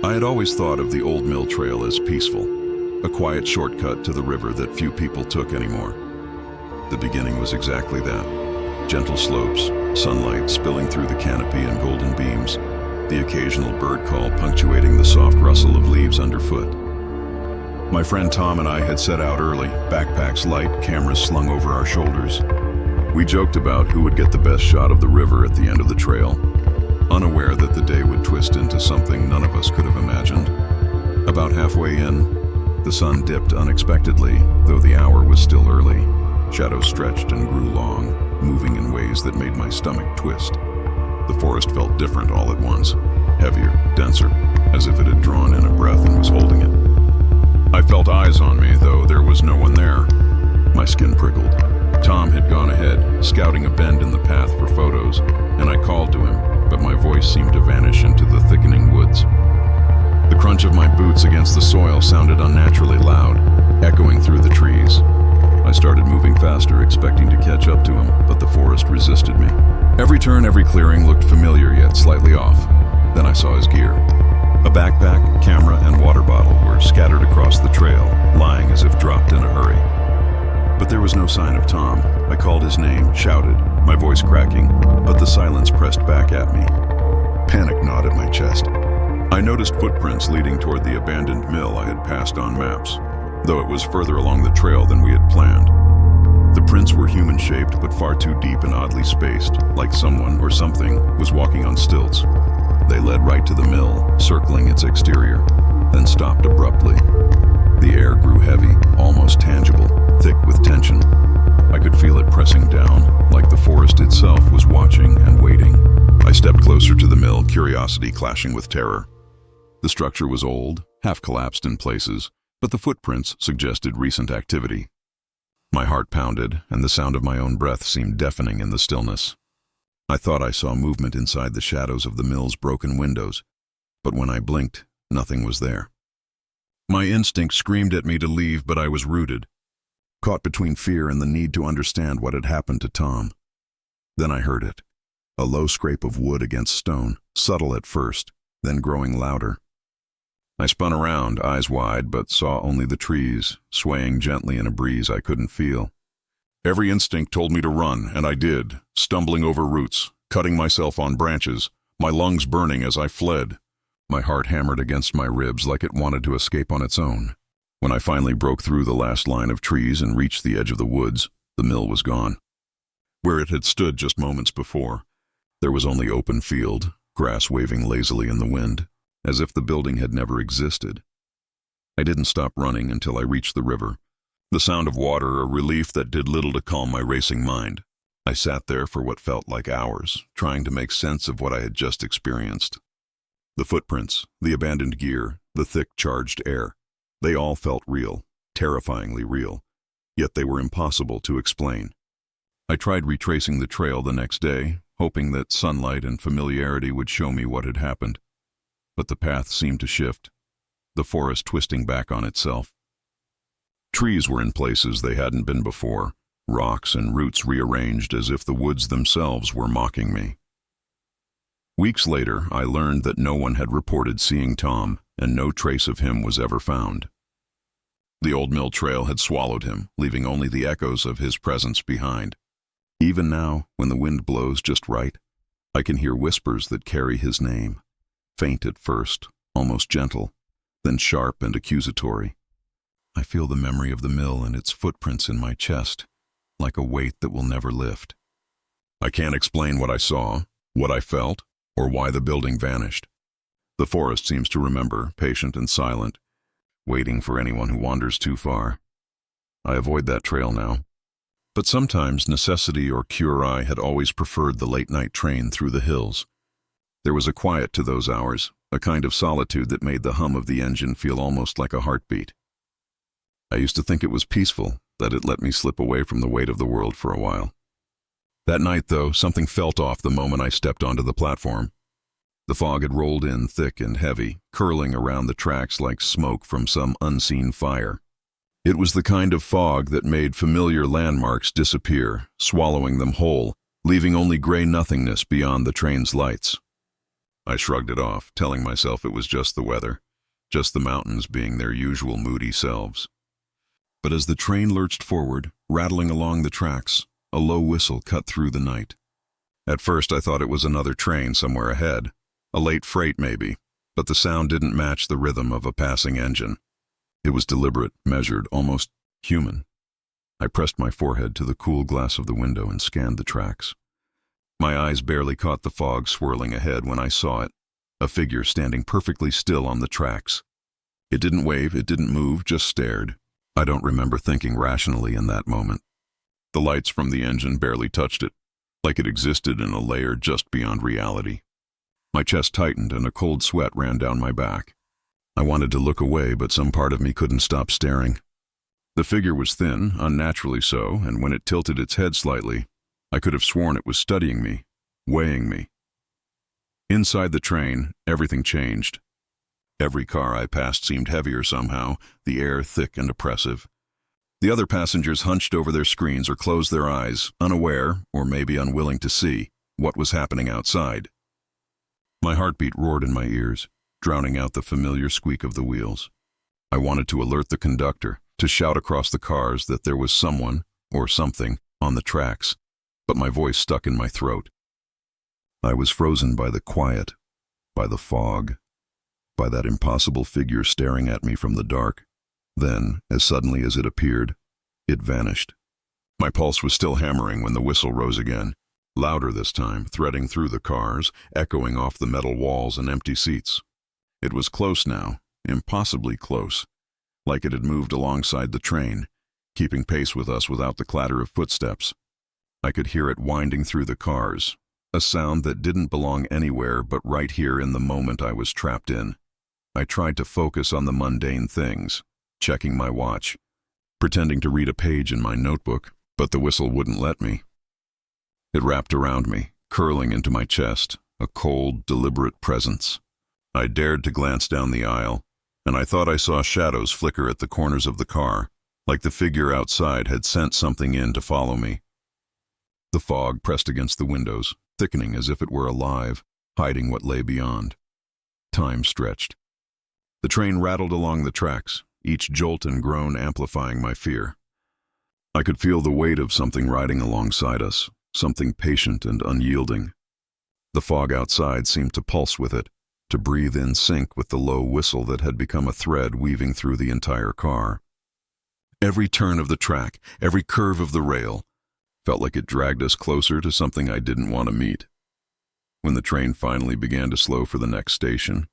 I had always thought of the old mill trail as peaceful, a quiet shortcut to the river that few people took anymore. The beginning was exactly that. Gentle slopes, sunlight spilling through the canopy in golden beams, the occasional bird call punctuating the soft rustle of leaves underfoot. My friend Tom and I had set out early, backpacks light, cameras slung over our shoulders. We joked about who would get the best shot of the river at the end of the trail, unaware that the day would twist into something none of us could have imagined. About halfway in, the sun dipped unexpectedly, though the hour was still early. Shadows stretched and grew long, moving in ways that made my stomach twist. The forest felt different all at once, heavier, denser, as if it had drawn in a breath and was holding it. I felt eyes on me, though there was no one there. My skin prickled. Tom had gone ahead, scouting a bend in the path for photos, and I called to him, but my voice seemed to vanish into the thickening woods. The crunch of my boots against the soil sounded unnaturally loud, echoing through the trees. I started moving faster, expecting to catch up to him, but the forest resisted me. Every turn, every clearing looked familiar yet slightly off. Then I saw his gear. A backpack, camera, and water bottle were scattered across the trail, lying as if dropped in a hurry. But there was no sign of Tom. I called his name, shouted, my voice cracking, but the silence pressed back at me. Panic gnawed at my chest. I noticed footprints leading toward the abandoned mill I had passed on maps, though it was further along the trail than we had planned. The prints were human-shaped but far too deep and oddly spaced, like someone or something was walking on stilts. They led right to the mill, circling its exterior, then stopped abruptly. The air grew heavy, almost tangible, thick with tension. I could feel it pressing down, like the forest itself was watching and waiting. I stepped closer to the mill, curiosity clashing with terror. The structure was old, half collapsed in places, but the footprints suggested recent activity. My heart pounded, and the sound of my own breath seemed deafening in the stillness. I thought I saw movement inside the shadows of the mill's broken windows, but when I blinked, nothing was there. My instinct screamed at me to leave, but I was rooted, caught between fear and the need to understand what had happened to Tom. Then I heard it, a low scrape of wood against stone, subtle at first, then growing louder. I spun around, eyes wide, but saw only the trees, swaying gently in a breeze I couldn't feel. Every instinct told me to run, and I did, stumbling over roots, cutting myself on branches, my lungs burning as I fled. My heart hammered against my ribs like it wanted to escape on its own. When I finally broke through the last line of trees and reached the edge of the woods, the mill was gone. Where it had stood just moments before, there was only open field, grass waving lazily in the wind, as if the building had never existed. I didn't stop running until I reached the river, the sound of water a relief that did little to calm my racing mind. I sat there for what felt like hours, trying to make sense of what I had just experienced. The footprints, the abandoned gear, the thick charged air, they all felt real, terrifyingly real, yet they were impossible to explain. I tried retracing the trail the next day, hoping that sunlight and familiarity would show me what had happened. But the path seemed to shift, the forest twisting back on itself. Trees were in places they hadn't been before, rocks and roots rearranged as if the woods themselves were mocking me. Weeks later, I learned that no one had reported seeing Tom, and no trace of him was ever found. The old mill trail had swallowed him, leaving only the echoes of his presence behind. Even now, when the wind blows just right, I can hear whispers that carry his name. Faint at first, almost gentle, then sharp and accusatory. I feel the memory of the mill and its footprints in my chest, like a weight that will never lift. I can't explain what I saw, what I felt, or why the building vanished. The forest seems to remember, patient and silent, waiting for anyone who wanders too far. I avoid that trail now. But sometimes necessity or cure had always preferred the late-night train through the hills. There was a quiet to those hours, a kind of solitude that made the hum of the engine feel almost like a heartbeat. I used to think it was peaceful, that it let me slip away from the weight of the world for a while. That night, though, something felt off the moment I stepped onto the platform. The fog had rolled in thick and heavy, curling around the tracks like smoke from some unseen fire. It was the kind of fog that made familiar landmarks disappear, swallowing them whole, leaving only gray nothingness beyond the train's lights. I shrugged it off, telling myself it was just the weather, just the mountains being their usual moody selves. But as the train lurched forward, rattling along the tracks, a low whistle cut through the night. At first I thought it was another train somewhere ahead, a late freight maybe, but the sound didn't match the rhythm of a passing engine. It was deliberate, measured, almost human. I pressed my forehead to the cool glass of the window and scanned the tracks. My eyes barely caught the fog swirling ahead when I saw it, a figure standing perfectly still on the tracks. It didn't wave, it didn't move, just stared. I don't remember thinking rationally in that moment. The lights from the engine barely touched it, like it existed in a layer just beyond reality. My chest tightened and a cold sweat ran down my back. I wanted to look away, but some part of me couldn't stop staring. The figure was thin, unnaturally so, and when it tilted its head slightly, I could have sworn it was studying me, weighing me. Inside the train, everything changed. Every car I passed seemed heavier somehow, the air thick and oppressive. The other passengers hunched over their screens or closed their eyes, unaware, or maybe unwilling to see, what was happening outside. My heartbeat roared in my ears, drowning out the familiar squeak of the wheels. I wanted to alert the conductor, to shout across the cars that there was someone, or something, on the tracks, but my voice stuck in my throat. I was frozen by the quiet, by the fog, by that impossible figure staring at me from the dark. Then, as suddenly as it appeared, it vanished. My pulse was still hammering when the whistle rose again, louder this time, threading through the cars, echoing off the metal walls and empty seats. It was close now, impossibly close, like it had moved alongside the train, keeping pace with us without the clatter of footsteps. I could hear it winding through the cars, a sound that didn't belong anywhere but right here in the moment I was trapped in. I tried to focus on the mundane things, checking my watch, pretending to read a page in my notebook, but the whistle wouldn't let me. It wrapped around me, curling into my chest, a cold, deliberate presence. I dared to glance down the aisle, and I thought I saw shadows flicker at the corners of the car, like the figure outside had sent something in to follow me. The fog pressed against the windows, thickening as if it were alive, hiding what lay beyond. Time stretched. The train rattled along the tracks, each jolt and groan amplifying my fear. I could feel the weight of something riding alongside us, something patient and unyielding. The fog outside seemed to pulse with it, to breathe in sync with the low whistle that had become a thread weaving through the entire car. Every turn of the track, every curve of the rail, felt like it dragged us closer to something I didn't want to meet. When the train finally began to slow for the next station,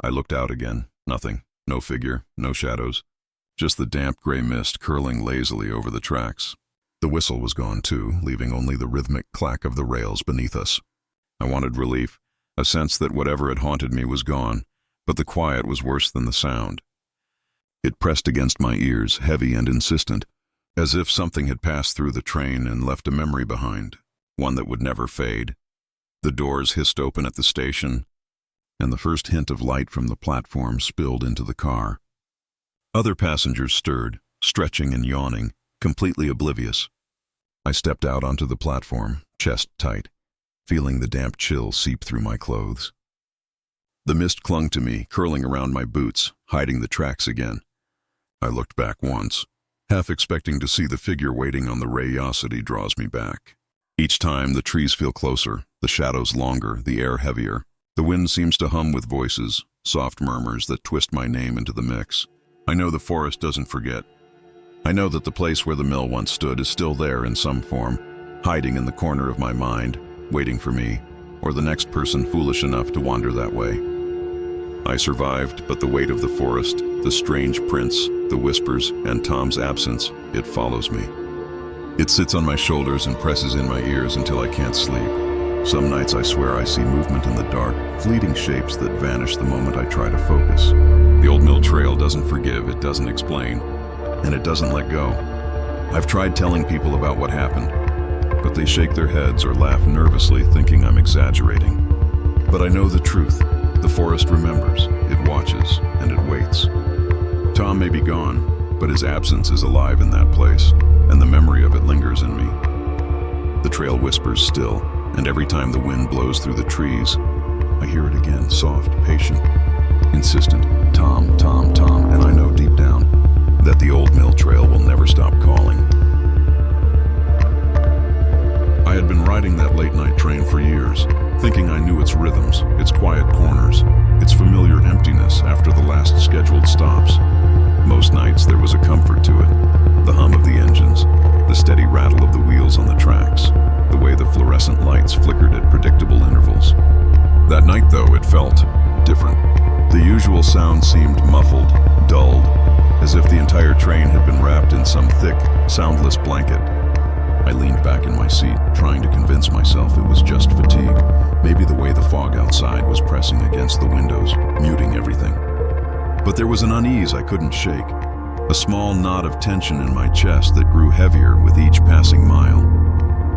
I looked out again. Nothing. No figure, no shadows. Just the damp gray mist curling lazily over the tracks. The whistle was gone too, leaving only the rhythmic clack of the rails beneath us. I wanted relief, a sense that whatever had haunted me was gone, but the quiet was worse than the sound. It pressed against my ears, heavy and insistent, as if something had passed through the train and left a memory behind, one that would never fade. The doors hissed open at the station, and the first hint of light from the platform spilled into the car. Other passengers stirred, stretching and yawning, completely oblivious. I stepped out onto the platform, chest tight, feeling the damp chill seep through my clothes. The mist clung to me, curling around my boots, hiding the tracks again. I looked back once, half expecting to see the figure waiting on the rayosity draws me back. Each time the trees feel closer, the shadows longer, the air heavier. The wind seems to hum with voices, soft murmurs that twist my name into the mix. I know the forest doesn't forget. I know that the place where the mill once stood is still there in some form, hiding in the corner of my mind, waiting for me, or the next person foolish enough to wander that way. I survived, but the weight of the forest, the strange prints, the whispers, and Tom's absence, it follows me. It sits on my shoulders and presses in my ears until I can't sleep. Some nights I swear I see movement in the dark, fleeting shapes that vanish the moment I try to focus. The old mill trail doesn't forgive, it doesn't explain, and it doesn't let go. I've tried telling people about what happened, but they shake their heads or laugh nervously thinking I'm exaggerating. But I know the truth. The forest remembers, it watches, and it waits. Tom may be gone, but his absence is alive in that place, and the memory of it lingers in me. The trail whispers still, and every time the wind blows through the trees, I hear it again, soft, patient, insistent. Tom, Tom, Tom, and I know deep down that the old mill trail will never stop calling. I had been riding that late-night train for years, thinking I knew its rhythms, its quiet corners, its familiar emptiness after the last scheduled stops. Most nights there was a comfort to it. The hum of the engines, the steady rattle of the wheels on the tracks, the way the fluorescent lights flickered at predictable intervals. That night, though, it felt different. The usual sound seemed muffled, dulled, as if the entire train had been wrapped in some thick, soundless blanket. I leaned back in my seat, trying to convince myself it was just fatigue. Maybe the way the fog outside was pressing against the windows, muting everything. But there was an unease I couldn't shake, a small knot of tension in my chest that grew heavier with each passing mile.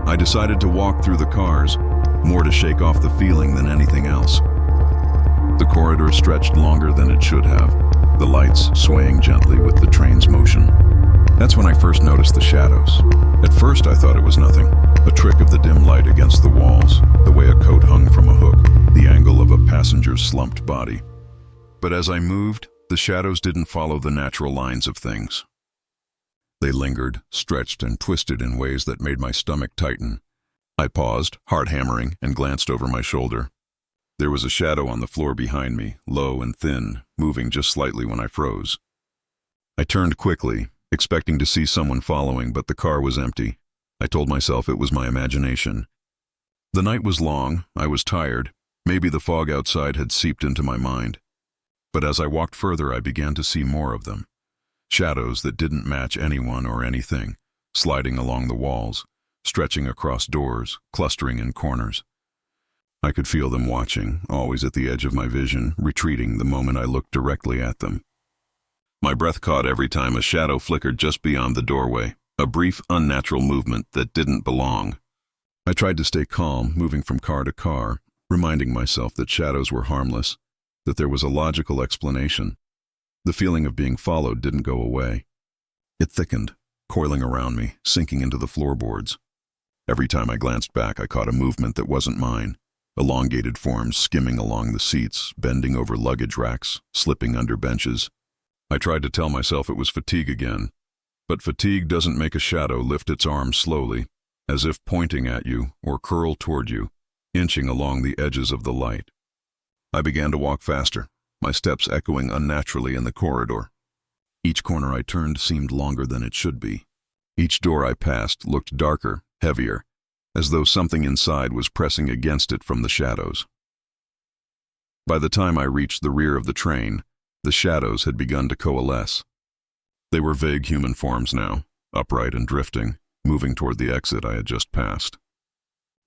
I decided to walk through the cars, more to shake off the feeling than anything else. The corridor stretched longer than it should have, the lights swaying gently with the train's motion. That's when I first noticed the shadows. At first I thought it was nothing, a trick of the dim light against the walls, the way a coat hung from a hook, the angle of a passenger's slumped body. But as I moved, the shadows didn't follow the natural lines of things. They lingered, stretched, and twisted in ways that made my stomach tighten. I paused, heart hammering, and glanced over my shoulder. There was a shadow on the floor behind me, low and thin, moving just slightly when I froze. I turned quickly, expecting to see someone following, but the car was empty. I told myself it was my imagination. The night was long, I was tired, maybe the fog outside had seeped into my mind. But as I walked further, I began to see more of them. Shadows that didn't match anyone or anything, sliding along the walls, stretching across doors, clustering in corners. I could feel them watching, always at the edge of my vision, retreating the moment I looked directly at them. My breath caught every time a shadow flickered just beyond the doorway, a brief, unnatural movement that didn't belong. I tried to stay calm, moving from car to car, reminding myself that shadows were harmless, that there was a logical explanation. The feeling of being followed didn't go away. It thickened, coiling around me, sinking into the floorboards. Every time I glanced back, I caught a movement that wasn't mine, elongated forms skimming along the seats, bending over luggage racks, slipping under benches. I tried to tell myself it was fatigue again, but fatigue doesn't make a shadow lift its arms slowly, as if pointing at you or curl toward you, inching along the edges of the light. I began to walk faster, my steps echoing unnaturally in the corridor. Each corner I turned seemed longer than it should be. Each door I passed looked darker, heavier, as though something inside was pressing against it from the shadows. By the time I reached the rear of the train, the shadows had begun to coalesce. They were vague human forms now, upright and drifting, moving toward the exit I had just passed.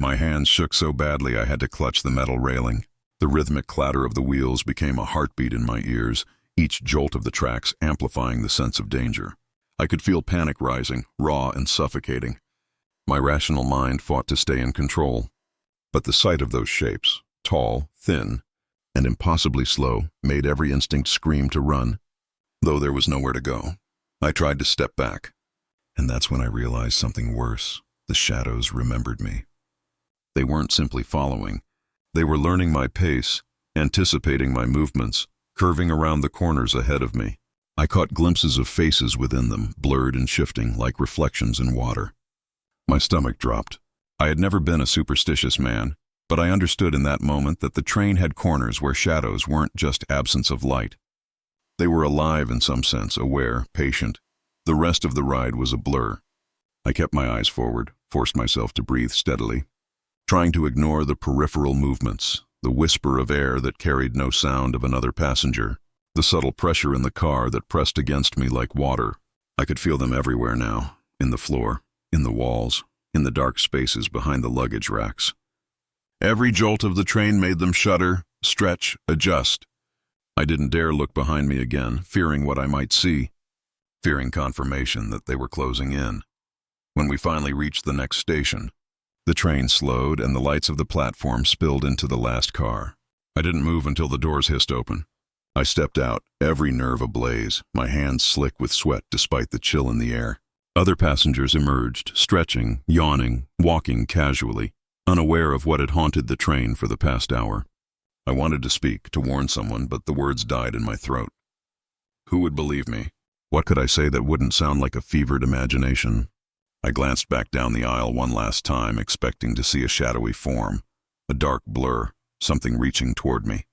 My hands shook so badly I had to clutch the metal railing. The rhythmic clatter of the wheels became a heartbeat in my ears, each jolt of the tracks amplifying the sense of danger. I could feel panic rising, raw and suffocating. My rational mind fought to stay in control. But the sight of those shapes, tall, thin, and impossibly slow, made every instinct scream to run. Though there was nowhere to go, I tried to step back. And that's when I realized something worse. The shadows remembered me. They weren't simply following. They were learning my pace, anticipating my movements, curving around the corners ahead of me. I caught glimpses of faces within them, blurred and shifting like reflections in water. My stomach dropped. I had never been a superstitious man, but I understood in that moment that the train had corners where shadows weren't just absence of light. They were alive in some sense, aware, patient. The rest of the ride was a blur. I kept my eyes forward, forced myself to breathe steadily, trying to ignore the peripheral movements, the whisper of air that carried no sound of another passenger, the subtle pressure in the car that pressed against me like water. I could feel them everywhere now, in the floor, in the walls, in the dark spaces behind the luggage racks. Every jolt of the train made them shudder, stretch, adjust. I didn't dare look behind me again, fearing what I might see, fearing confirmation that they were closing in. When we finally reached the next station, the train slowed and the lights of the platform spilled into the last car. I didn't move until the doors hissed open. I stepped out, every nerve ablaze, my hands slick with sweat despite the chill in the air. Other passengers emerged, stretching, yawning, walking casually, unaware of what had haunted the train for the past hour. I wanted to speak, to warn someone, but the words died in my throat. Who would believe me? What could I say that wouldn't sound like a fevered imagination? I glanced back down the aisle one last time, expecting to see a shadowy form, a dark blur, something reaching toward me.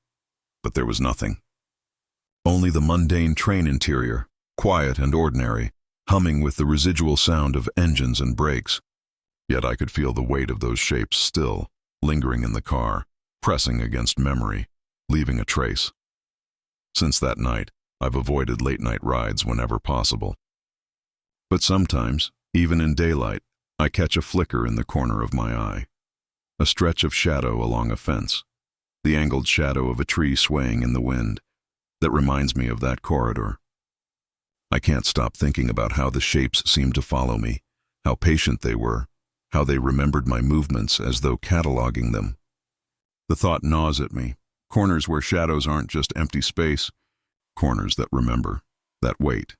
But there was nothing. Only the mundane train interior, quiet and ordinary, humming with the residual sound of engines and brakes. Yet I could feel the weight of those shapes still, lingering in the car, pressing against memory, leaving a trace. Since that night, I've avoided late-night rides whenever possible. But sometimes, even in daylight, I catch a flicker in the corner of my eye. A stretch of shadow along a fence, the angled shadow of a tree swaying in the wind, that reminds me of that corridor. I can't stop thinking about how the shapes seemed to follow me, how patient they were, how they remembered my movements as though cataloging them. The thought gnaws at me, corners where shadows aren't just empty space, corners that remember, that wait,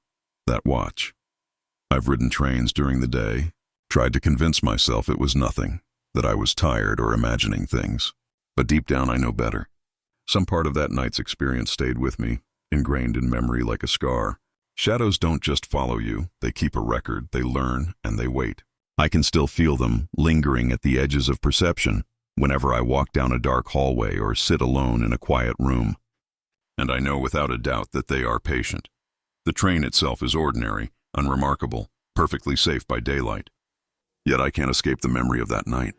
that watch. I've ridden trains during the day, tried to convince myself it was nothing, that I was tired or imagining things. But deep down I know better. Some part of that night's experience stayed with me, ingrained in memory like a scar. Shadows don't just follow you, they keep a record, they learn, and they wait. I can still feel them, lingering at the edges of perception, whenever I walk down a dark hallway or sit alone in a quiet room. And I know without a doubt that they are patient. The train itself is ordinary, unremarkable, perfectly safe by daylight. Yet I can't escape the memory of that night.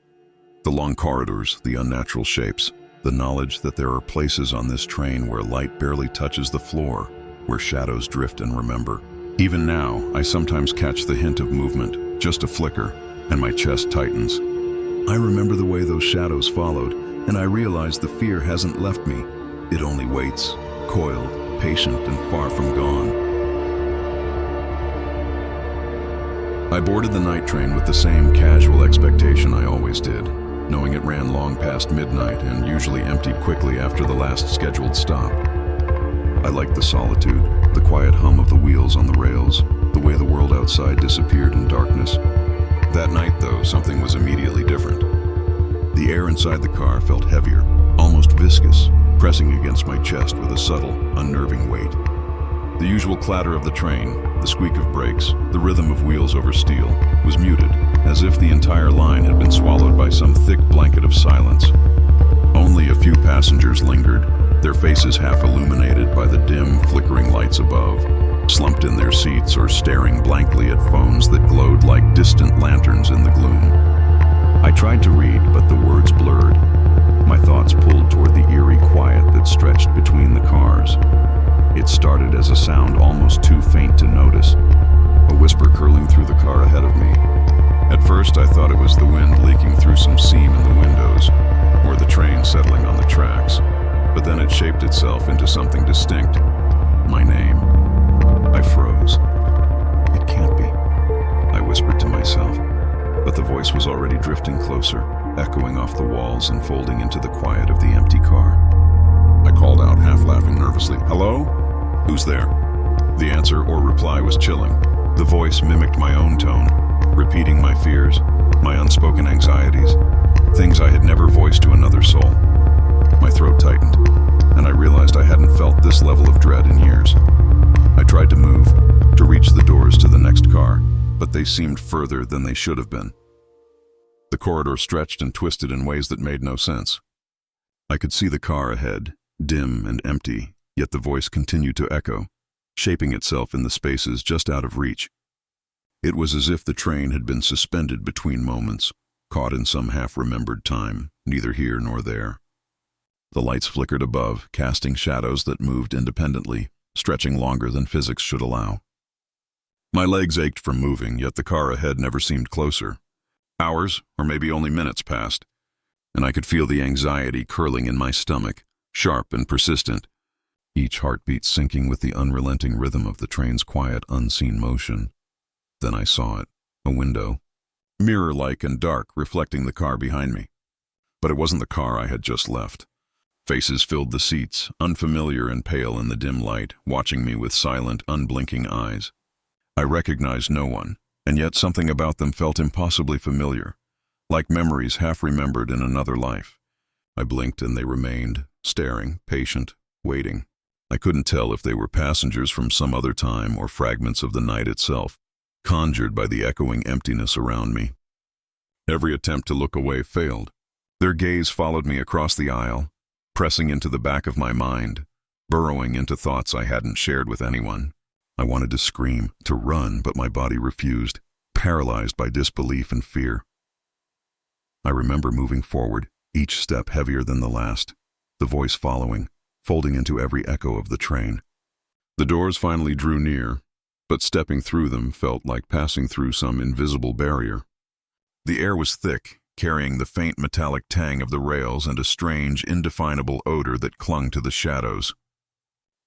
The long corridors, the unnatural shapes, the knowledge that there are places on this train where light barely touches the floor, where shadows drift and remember. Even now, I sometimes catch the hint of movement, just a flicker, and my chest tightens. I remember the way those shadows followed, and I realize the fear hasn't left me. It only waits, coiled, patient, and far from gone. I boarded the night train with the same casual expectation I always did, knowing it ran long past midnight and usually emptied quickly after the last scheduled stop. I liked the solitude, the quiet hum of the wheels on the rails, the way the world outside disappeared in darkness. That night, though, something was immediately different. The air inside the car felt heavier, almost viscous, pressing against my chest with a subtle, unnerving weight. The usual clatter of the train, the squeak of brakes, the rhythm of wheels over steel, was muted, as if the entire line had been swallowed by some thick blanket of silence. Only a few passengers lingered, their faces half illuminated by the dim, flickering lights above, slumped in their seats or staring blankly at phones that glowed like distant lanterns in the gloom. I tried to read, but the words blurred. My thoughts pulled toward the eerie quiet that stretched between the cars. It started as a sound almost too faint to notice, a whisper curling through the car ahead of me. At first, I thought it was the wind leaking through some seam in the windows, or the train settling on the tracks. But then it shaped itself into something distinct. My name. I froze. It can't be, I whispered to myself, but the voice was already drifting closer, echoing off the walls and folding into the quiet of the empty car. I called out, half laughing nervously, "Hello? Who's there?" The answer or reply was chilling. The voice mimicked my own tone, repeating my fears, my unspoken anxieties, things I had never voiced to another soul. My throat tightened, and I realized I hadn't felt this level of dread in years. I tried to move, to reach the doors to the next car, but they seemed further than they should have been. The corridor stretched and twisted in ways that made no sense. I could see the car ahead, dim and empty, yet the voice continued to echo, shaping itself in the spaces just out of reach. It was as if the train had been suspended between moments, caught in some half-remembered time, neither here nor there. The lights flickered above, casting shadows that moved independently, stretching longer than physics should allow. My legs ached from moving, yet the car ahead never seemed closer. Hours, or maybe only minutes, passed, and I could feel the anxiety curling in my stomach, sharp and persistent, each heartbeat syncing with the unrelenting rhythm of the train's quiet, unseen motion. Then I saw it, a window, mirror-like and dark, reflecting the car behind me. But it wasn't the car I had just left. Faces filled the seats, unfamiliar and pale in the dim light, watching me with silent, unblinking eyes. I recognized no one, and yet something about them felt impossibly familiar, like memories half remembered in another life. I blinked and they remained, staring, patient, waiting. I couldn't tell if they were passengers from some other time or fragments of the night itself, conjured by the echoing emptiness around me. Every attempt to look away failed. Their gaze followed me across the aisle, pressing into the back of my mind, burrowing into thoughts I hadn't shared with anyone. I wanted to scream, to run, but my body refused, paralyzed by disbelief and fear. I remember moving forward, each step heavier than the last, the voice following, folding into every echo of the train. The doors finally drew near, but stepping through them felt like passing through some invisible barrier. The air was thick, carrying the faint metallic tang of the rails and a strange, indefinable odor that clung to the shadows.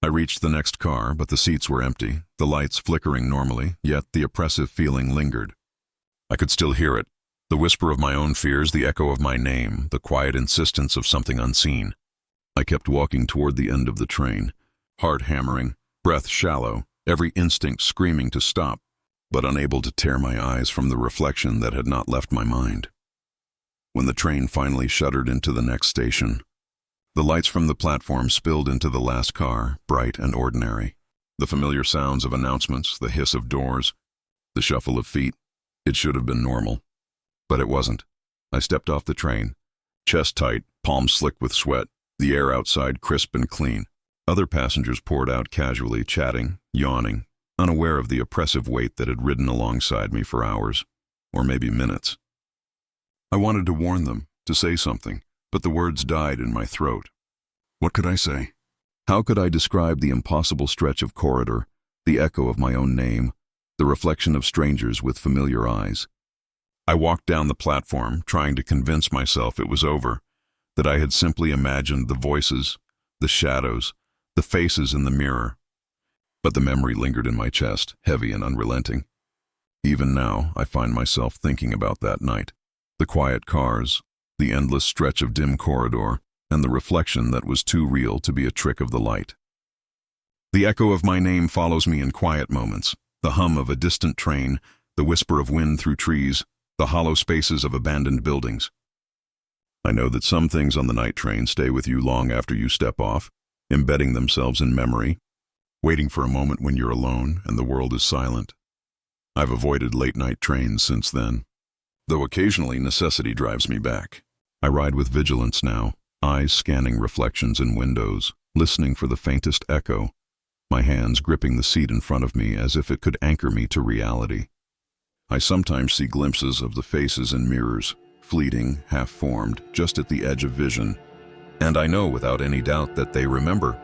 I reached the next car, but the seats were empty, the lights flickering normally, yet the oppressive feeling lingered. I could still hear it, the whisper of my own fears, the echo of my name, the quiet insistence of something unseen. I kept walking toward the end of the train, heart hammering, breath shallow, every instinct screaming to stop, but unable to tear my eyes from the reflection that had not left my mind. When the train finally shuddered into the next station, the lights from the platform spilled into the last car, bright and ordinary. The familiar sounds of announcements, the hiss of doors, the shuffle of feet. It should have been normal. But it wasn't. I stepped off the train, chest tight, palms slick with sweat, the air outside crisp and clean. Other passengers poured out casually, chatting, yawning, unaware of the oppressive weight that had ridden alongside me for hours, or maybe minutes. I wanted to warn them, to say something, but the words died in my throat. What could I say? How could I describe the impossible stretch of corridor, the echo of my own name, the reflection of strangers with familiar eyes? I walked down the platform, trying to convince myself it was over, that I had simply imagined the voices, the shadows, the faces in the mirror. But the memory lingered in my chest, heavy and unrelenting. Even now, I find myself thinking about that night, the quiet cars, the endless stretch of dim corridor, and the reflection that was too real to be a trick of the light. The echo of my name follows me in quiet moments, the hum of a distant train, the whisper of wind through trees, the hollow spaces of abandoned buildings. I know that some things on the night train stay with you long after you step off, embedding themselves in memory, waiting for a moment when you're alone and the world is silent. I've avoided late-night trains since then, though occasionally necessity drives me back. I ride with vigilance now, eyes scanning reflections in windows, listening for the faintest echo, my hands gripping the seat in front of me as if it could anchor me to reality. I sometimes see glimpses of the faces in mirrors, fleeting, half-formed, just at the edge of vision, and I know without any doubt that they remember.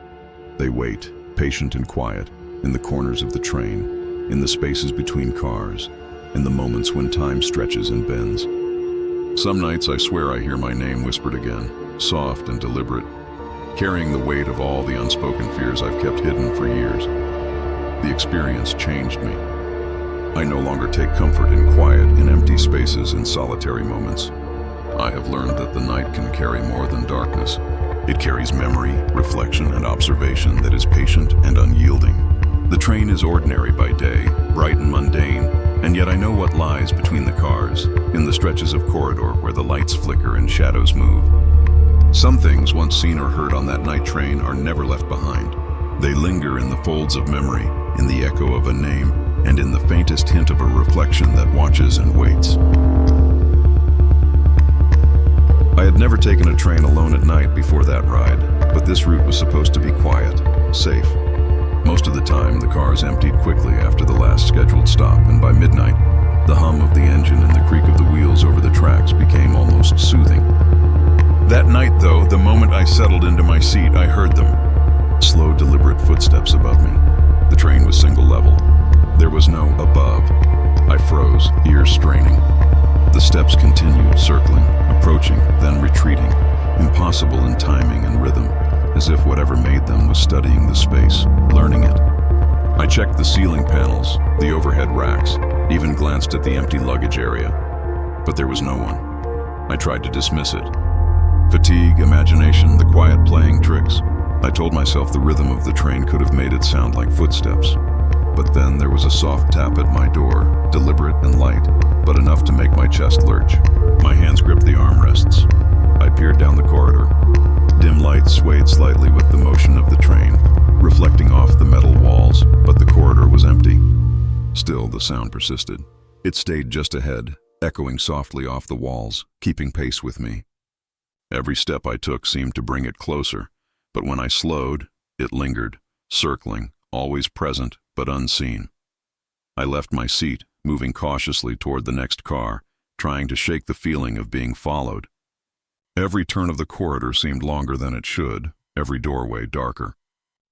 They wait, patient and quiet, in the corners of the train, in the spaces between cars, in the moments when time stretches and bends. Some nights I swear I hear my name whispered again, soft and deliberate, carrying the weight of all the unspoken fears I've kept hidden for years. The experience changed me. I no longer take comfort in quiet, in empty spaces, in solitary moments. I have learned that the night can carry more than darkness. It carries memory, reflection, and observation that is patient and unyielding. The train is ordinary by day, bright and mundane, and yet I know what lies between the cars, in the stretches of corridor where the lights flicker and shadows move. Some things once seen or heard on that night train are never left behind. They linger in the folds of memory, in the echo of a name, and in the faintest hint of a reflection that watches and waits. I had never taken a train alone at night before that ride, but this route was supposed to be quiet, safe. Most of the time, the cars emptied quickly after the last scheduled stop, and by midnight, the hum of the engine and the creak of the wheels over the tracks became almost soothing. That night, though, the moment I settled into my seat, I heard them. Slow, deliberate footsteps above me. The train was single level. There was no above. I froze, ears straining. The steps continued, circling, approaching, then retreating, impossible in timing and rhythm, as if whatever made them was studying the space, learning it. I checked the ceiling panels, the overhead racks, even glanced at the empty luggage area. But there was no one. I tried to dismiss it. Fatigue, imagination, the quiet playing tricks. I told myself the rhythm of the train could have made it sound like footsteps. But then there was a soft tap at my door, deliberate and light, but enough to make my chest lurch. My hands gripped the armrests. I peered down the corridor. dim light swayed slightly with the motion of the train, reflecting off the metal walls, but the corridor was empty. Still, the sound persisted. It stayed just ahead, echoing softly off the walls, keeping pace with me. Every step I took seemed to bring it closer, but when I slowed, it lingered, circling, always present but unseen. I left my seat, moving cautiously toward the next car, trying to shake the feeling of being followed. Every turn of the corridor seemed longer than it should, every doorway darker.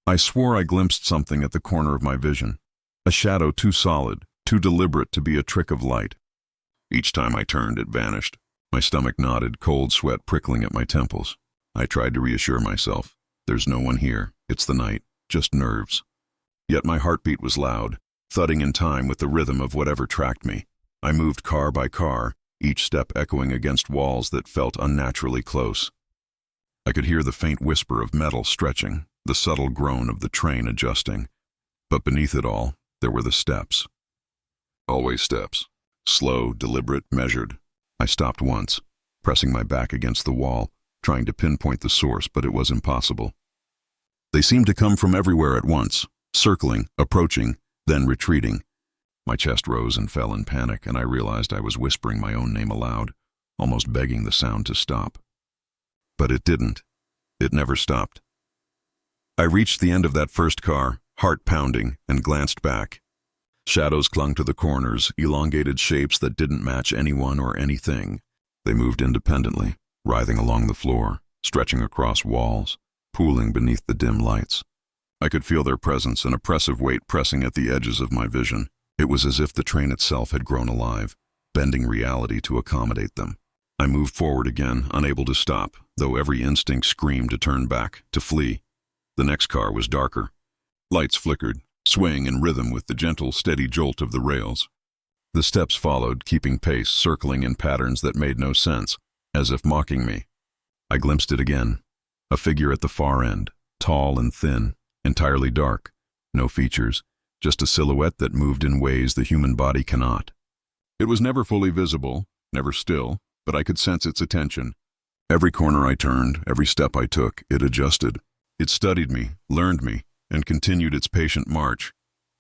I swore I glimpsed something at the corner of my vision, a shadow too solid, too deliberate to be a trick of light. Each time I turned, it vanished. My stomach knotted, cold sweat prickling at my temples. I tried to reassure myself. There's no one here. It's the night. Just nerves. Yet my heartbeat was loud, thudding in time with the rhythm of whatever tracked me. I moved car by car, each step echoing against walls that felt unnaturally close. I could hear the faint whisper of metal stretching, the subtle groan of the train adjusting. But beneath it all, there were the steps. Always steps. Slow, deliberate, measured. I stopped once, pressing my back against the wall, trying to pinpoint the source, but it was impossible. They seemed to come from everywhere at once, circling, approaching, then retreating. My chest rose and fell in panic, and I realized I was whispering my own name aloud, almost begging the sound to stop. But it didn't. It never stopped. I reached the end of that first car, heart pounding, and glanced back. Shadows clung to the corners, elongated shapes that didn't match anyone or anything. They moved independently, writhing along the floor, stretching across walls, pooling beneath the dim lights. I could feel their presence, an oppressive weight pressing at the edges of my vision. It was as if the train itself had grown alive, bending reality to accommodate them. I moved forward again, unable to stop, though every instinct screamed to turn back, to flee. The next car was darker. Lights flickered, swaying in rhythm with the gentle, steady jolt of the rails. The steps followed, keeping pace, circling in patterns that made no sense, as if mocking me. I glimpsed it again. A figure at the far end, tall and thin, entirely dark. No features, just a silhouette that moved in ways the human body cannot. It was never fully visible, never still, but I could sense its attention. Every corner I turned, every step I took, it adjusted. It studied me, learned me, and continued its patient march.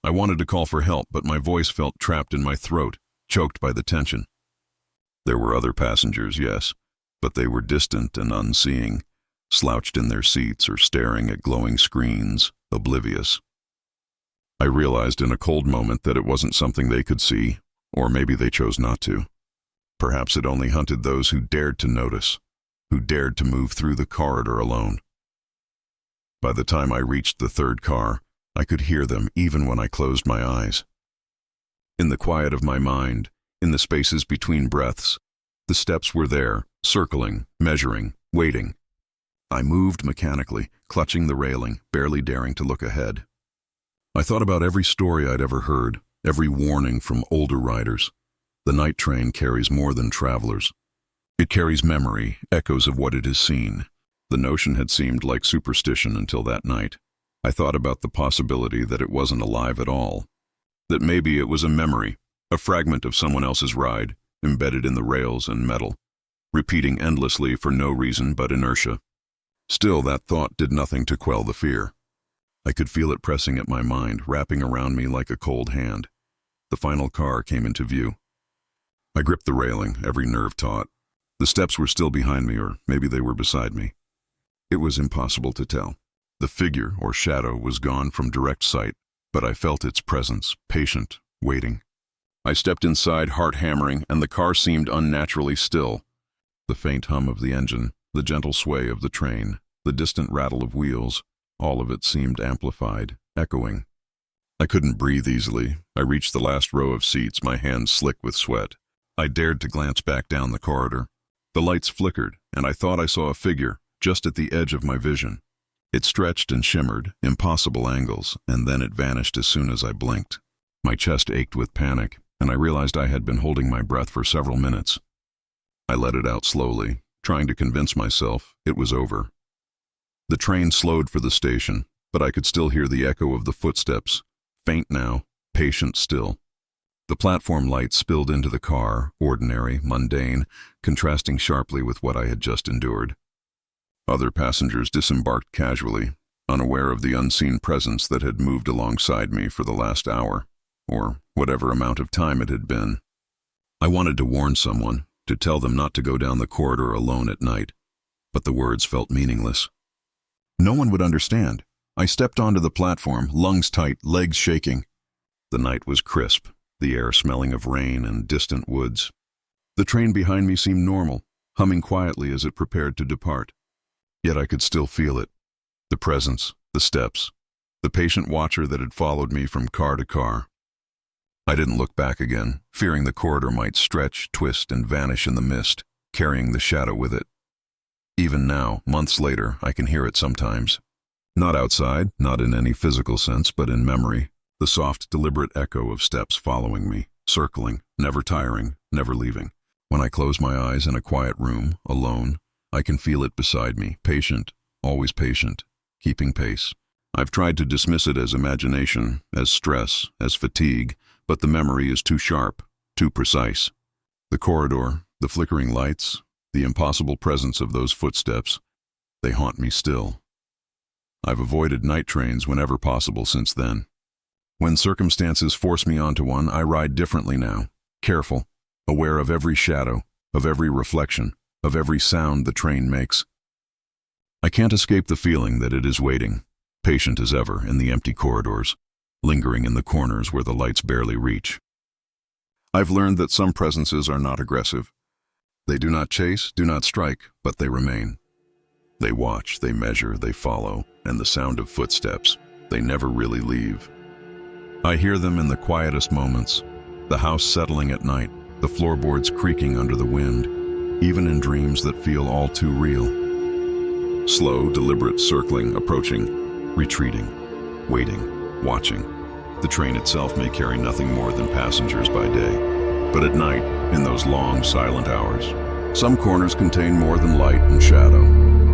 I wanted to call for help, but my voice felt trapped in my throat, choked by the tension. There were other passengers, yes, but they were distant and unseeing, slouched in their seats or staring at glowing screens, oblivious. I realized in a cold moment that it wasn't something they could see, or maybe they chose not to. Perhaps it only hunted those who dared to notice, who dared to move through the corridor alone. By the time I reached the third car, I could hear them even when I closed my eyes. In the quiet of my mind, in the spaces between breaths, the steps were there, circling, measuring, waiting. I moved mechanically, clutching the railing, barely daring to look ahead. I thought about every story I'd ever heard, every warning from older riders. The night train carries more than travelers. It carries memory, echoes of what it has seen. The notion had seemed like superstition until that night. I thought about the possibility that it wasn't alive at all, that maybe it was a memory, a fragment of someone else's ride, embedded in the rails and metal, repeating endlessly for no reason but inertia. Still, that thought did nothing to quell the fear. I could feel it pressing at my mind, wrapping around me like a cold hand. The final car came into view. I gripped the railing, every nerve taut. The steps were still behind me, or maybe they were beside me. It was impossible to tell. The figure, or shadow, was gone from direct sight, but I felt its presence, patient, waiting. I stepped inside, heart hammering, and the car seemed unnaturally still. The faint hum of the engine, the gentle sway of the train, the distant rattle of wheels, all of it seemed amplified, echoing. I couldn't breathe easily. I reached the last row of seats, my hands slick with sweat. I dared to glance back down the corridor. The lights flickered, and I thought I saw a figure, just at the edge of my vision. It stretched and shimmered, impossible angles, and then it vanished as soon as I blinked. My chest ached with panic, and I realized I had been holding my breath for several minutes. I let it out slowly, trying to convince myself it was over. The train slowed for the station, but I could still hear the echo of the footsteps, faint now, patient still. The platform light spilled into the car, ordinary, mundane, contrasting sharply with what I had just endured. Other passengers disembarked casually, unaware of the unseen presence that had moved alongside me for the last hour, or whatever amount of time it had been. I wanted to warn someone, to tell them not to go down the corridor alone at night, but the words felt meaningless. No one would understand. I stepped onto the platform, lungs tight, legs shaking. The night was crisp, the air smelling of rain and distant woods. The train behind me seemed normal, humming quietly as it prepared to depart. Yet I could still feel it. The presence, the steps, the patient watcher that had followed me from car to car. I didn't look back again, fearing the corridor might stretch, twist, and vanish in the mist, carrying the shadow with it. Even now, months later, I can hear it sometimes. Not outside, not in any physical sense, but in memory, the soft, deliberate echo of steps following me, circling, never tiring, never leaving. When I close my eyes in a quiet room, alone, I can feel it beside me, patient, always patient, keeping pace. I've tried to dismiss it as imagination, as stress, as fatigue, but the memory is too sharp, too precise. The corridor, the flickering lights, the impossible presence of those footsteps, they haunt me still. I've avoided night trains whenever possible since then. When circumstances force me onto one, I ride differently now, careful, aware of every shadow, of every reflection, of every sound the train makes. I can't escape the feeling that it is waiting, patient as ever in the empty corridors, lingering in the corners where the lights barely reach. I've learned that some presences are not aggressive. They do not chase, do not strike, but they remain. They watch, they measure, they follow, and the sound of footsteps, they never really leave. I hear them in the quietest moments, the house settling at night, the floorboards creaking under the wind, even in dreams that feel all too real. Slow, deliberate circling, approaching, retreating, waiting, watching. The train itself may carry nothing more than passengers by day, but at night, in those long, silent hours, some corners contain more than light and shadow.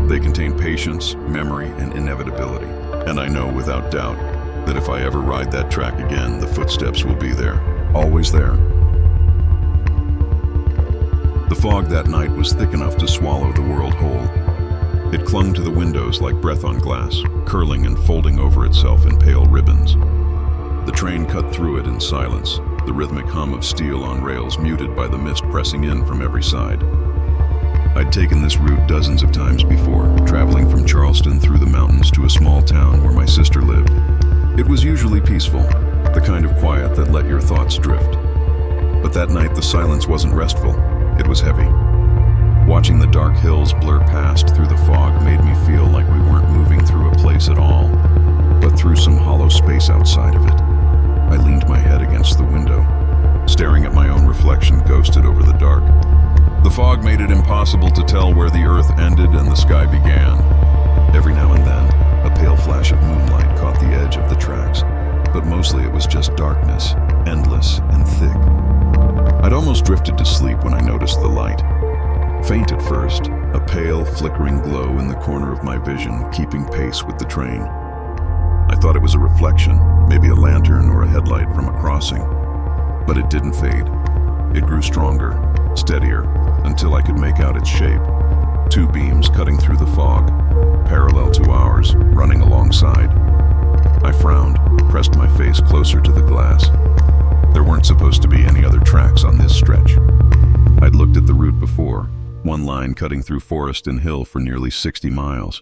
They contain patience, memory, and inevitability. And I know without doubt that if I ever ride that track again, the footsteps will be there, always there. The fog that night was thick enough to swallow the world whole. It clung to the windows like breath on glass, curling and folding over itself in pale ribbons. The train cut through it in silence, the rhythmic hum of steel on rails muted by the mist pressing in from every side. I'd taken this route dozens of times before, traveling from Charleston through the mountains to a small town where my sister lived. It was usually peaceful, the kind of quiet that let your thoughts drift. But that night the silence wasn't restful, it was heavy. Watching the dark hills blur past through the fog made me feel like we weren't moving through a place at all, but through some hollow space outside of it. I leaned my head against the window, staring at my own reflection ghosted over the dark. The fog made it impossible to tell where the earth ended and the sky began. Every now and then, a pale flash of moonlight caught the edge of the tracks, but mostly it was just darkness, endless and thick. I'd almost drifted to sleep when I noticed the light. Faint at first, a pale, flickering glow in the corner of my vision, keeping pace with the train. I thought it was a reflection, maybe a lantern or a headlight from a crossing. But it didn't fade. It grew stronger, steadier, until I could make out its shape. Two beams cutting through the fog, parallel to ours, running alongside. I frowned, pressed my face closer to the glass. There weren't supposed to be any other tracks on this stretch. I'd looked at the route before, one line cutting through forest and hill for nearly 60 miles.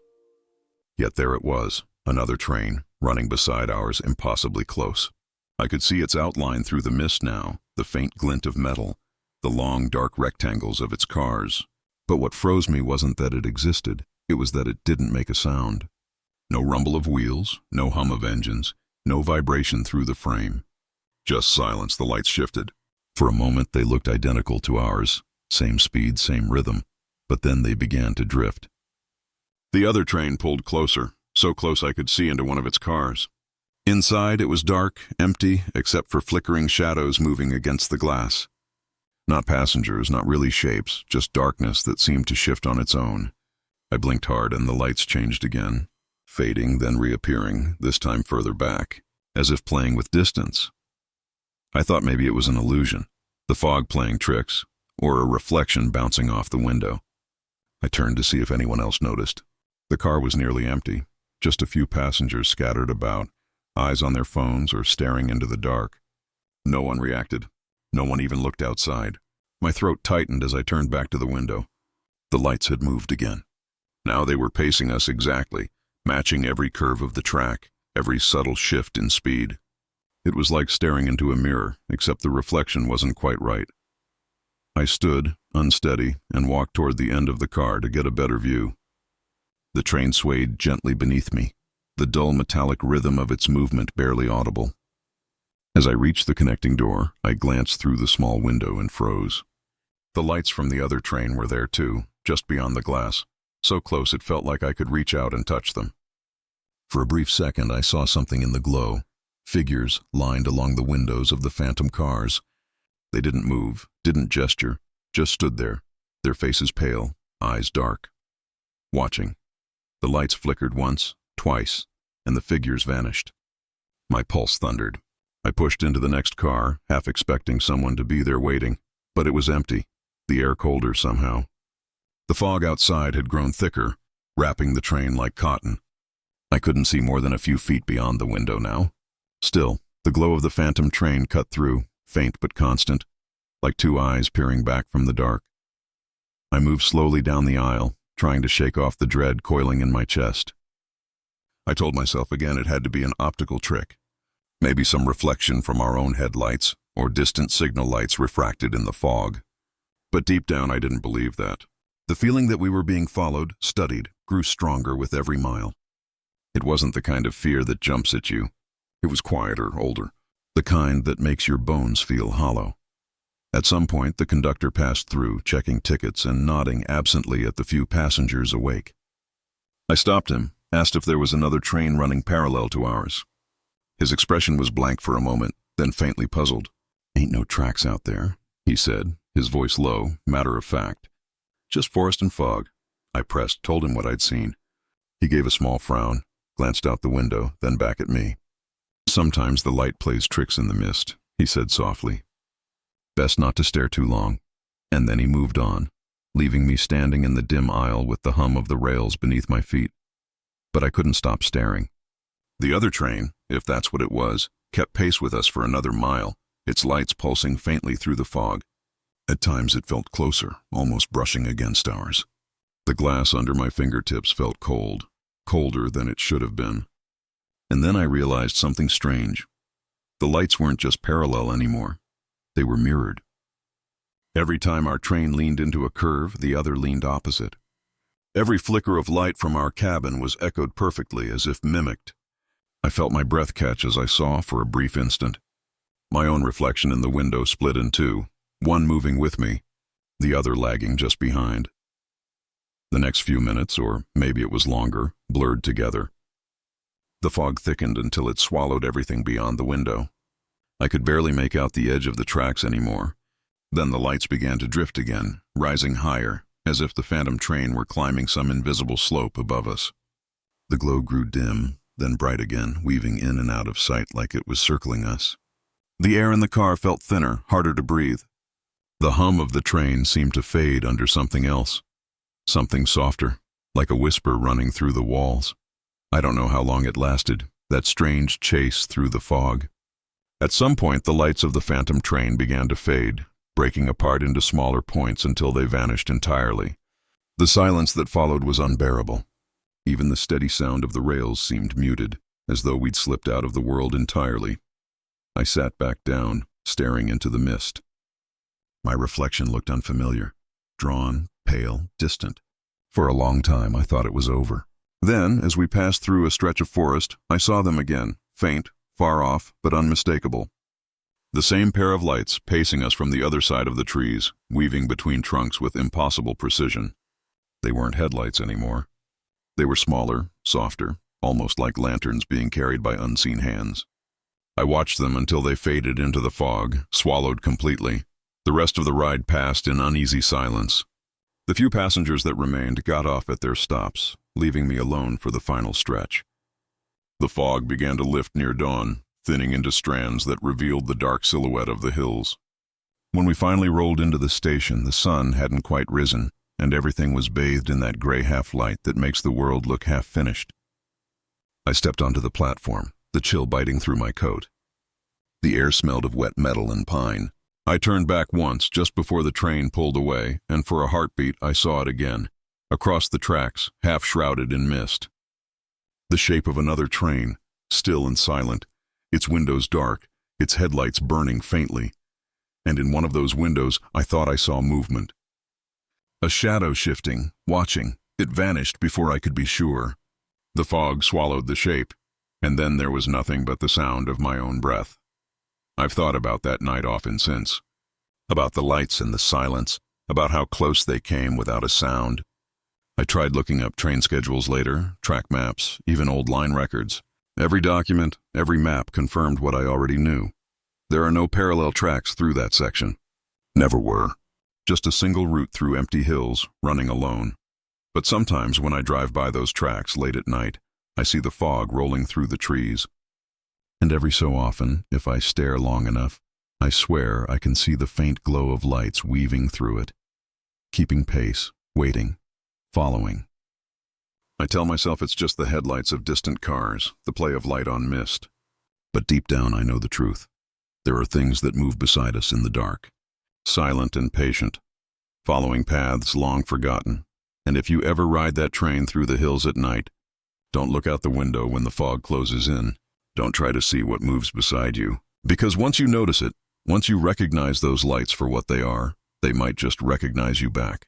Yet there it was, another train, running beside ours impossibly close. I could see its outline through the mist now, the faint glint of metal, the long dark rectangles of its cars. But what froze me wasn't that it existed, it was that it didn't make a sound. No rumble of wheels, no hum of engines, no vibration through the frame. Just silence. The lights shifted. For a moment they looked identical to ours, same speed, same rhythm, but then they began to drift. The other train pulled closer, so close I could see into one of its cars. Inside it was dark, empty, except for flickering shadows moving against the glass. Not passengers, not really shapes, just darkness that seemed to shift on its own. I blinked hard and the lights changed again, fading, then reappearing, this time further back, as if playing with distance. I thought maybe it was an illusion, the fog playing tricks, or a reflection bouncing off the window. I turned to see if anyone else noticed, The car was nearly empty, just a few passengers scattered about, eyes on their phones or staring into the dark. No one reacted. No one even looked outside. My throat tightened as I turned back to the window. The lights had moved again. Now they were pacing us exactly, matching every curve of the track, every subtle shift in speed. It was like staring into a mirror, except the reflection wasn't quite right. I stood, unsteady, and walked toward the end of the car to get a better view. The train swayed gently beneath me, the dull metallic rhythm of its movement barely audible. As I reached the connecting door, I glanced through the small window and froze. The lights from the other train were there too, just beyond the glass, so close it felt like I could reach out and touch them. For a brief second I saw something in the glow, figures lined along the windows of the phantom cars. They didn't move, didn't gesture, just stood there, their faces pale, eyes dark. Watching. The lights flickered once, twice, and the figures vanished. My pulse thundered. I pushed into the next car, half expecting someone to be there waiting, but it was empty, the air colder somehow. The fog outside had grown thicker, wrapping the train like cotton. I couldn't see more than a few feet beyond the window now. Still, the glow of the phantom train cut through, faint but constant, like two eyes peering back from the dark. I moved slowly down the aisle, trying to shake off the dread coiling in my chest. I told myself again it had to be an optical trick. Maybe some reflection from our own headlights, or distant signal lights refracted in the fog. But deep down I didn't believe that. The feeling that we were being followed, studied, grew stronger with every mile. It wasn't the kind of fear that jumps at you. It was quieter, older, the kind that makes your bones feel hollow. At some point, the conductor passed through, checking tickets and nodding absently at the few passengers awake. I stopped him, asked if there was another train running parallel to ours. His expression was blank for a moment, then faintly puzzled. "Ain't no tracks out there," he said, his voice low, matter of fact. "Just forest and fog." I pressed, told him what I'd seen. He gave a small frown, glanced out the window, then back at me. "Sometimes the light plays tricks in the mist," he said softly. "Best not to stare too long." And then he moved on, leaving me standing in the dim aisle with the hum of the rails beneath my feet. But I couldn't stop staring. The other train, if that's what it was, kept pace with us for another mile, its lights pulsing faintly through the fog. At times it felt closer, almost brushing against ours. The glass under my fingertips felt cold, colder than it should have been. And then I realized something strange. The lights weren't just parallel anymore. They were mirrored. Every time our train leaned into a curve, the other leaned opposite. Every flicker of light from our cabin was echoed perfectly, as if mimicked. I felt my breath catch as I saw, for a brief instant, my own reflection in the window split in two, one moving with me, the other lagging just behind. The next few minutes, or maybe it was longer, blurred together. The fog thickened until it swallowed everything beyond the window. I could barely make out the edge of the tracks anymore. Then the lights began to drift again, rising higher, as if the phantom train were climbing some invisible slope above us. The glow grew dim, then bright again, weaving in and out of sight like it was circling us. The air in the car felt thinner, harder to breathe. The hum of the train seemed to fade under something else, something softer, like a whisper running through the walls. I don't know how long it lasted, that strange chase through the fog. At some point, the lights of the phantom train began to fade, breaking apart into smaller points until they vanished entirely. The silence that followed was unbearable. Even the steady sound of the rails seemed muted, as though we'd slipped out of the world entirely. I sat back down, staring into the mist. My reflection looked unfamiliar, drawn, pale, distant. For a long time, I thought it was over. Then, as we passed through a stretch of forest, I saw them again, faint, far off, but unmistakable. The same pair of lights pacing us from the other side of the trees, weaving between trunks with impossible precision. They weren't headlights anymore. They were smaller, softer, almost like lanterns being carried by unseen hands. I watched them until they faded into the fog, swallowed completely. The rest of the ride passed in uneasy silence. The few passengers that remained got off at their stops, leaving me alone for the final stretch. The fog began to lift near dawn, thinning into strands that revealed the dark silhouette of the hills. When we finally rolled into the station, the sun hadn't quite risen, and everything was bathed in that gray half-light that makes the world look half-finished. I stepped onto the platform, the chill biting through my coat. The air smelled of wet metal and pine. I turned back once, just before the train pulled away, and for a heartbeat I saw it again, across the tracks, half-shrouded in mist. The shape of another train, still and silent, its windows dark, its headlights burning faintly. And in one of those windows I thought I saw movement. A shadow shifting, watching. It vanished before I could be sure. The fog swallowed the shape, and then there was nothing but the sound of my own breath. I've thought about that night often since. About the lights and the silence, about how close they came without a sound. I tried looking up train schedules later, track maps, even old line records. Every document, every map confirmed what I already knew. There are no parallel tracks through that section. Never were. Just a single route through empty hills, running alone. But sometimes when I drive by those tracks late at night, I see the fog rolling through the trees. And every so often, if I stare long enough, I swear I can see the faint glow of lights weaving through it, keeping pace, waiting, following. I tell myself it's just the headlights of distant cars, the play of light on mist. But deep down I know the truth. There are things that move beside us in the dark, silent and patient, following paths long forgotten. And if you ever ride that train through the hills at night, don't look out the window when the fog closes in. Don't try to see what moves beside you. Because once you notice it, once you recognize those lights for what they are, they might just recognize you back.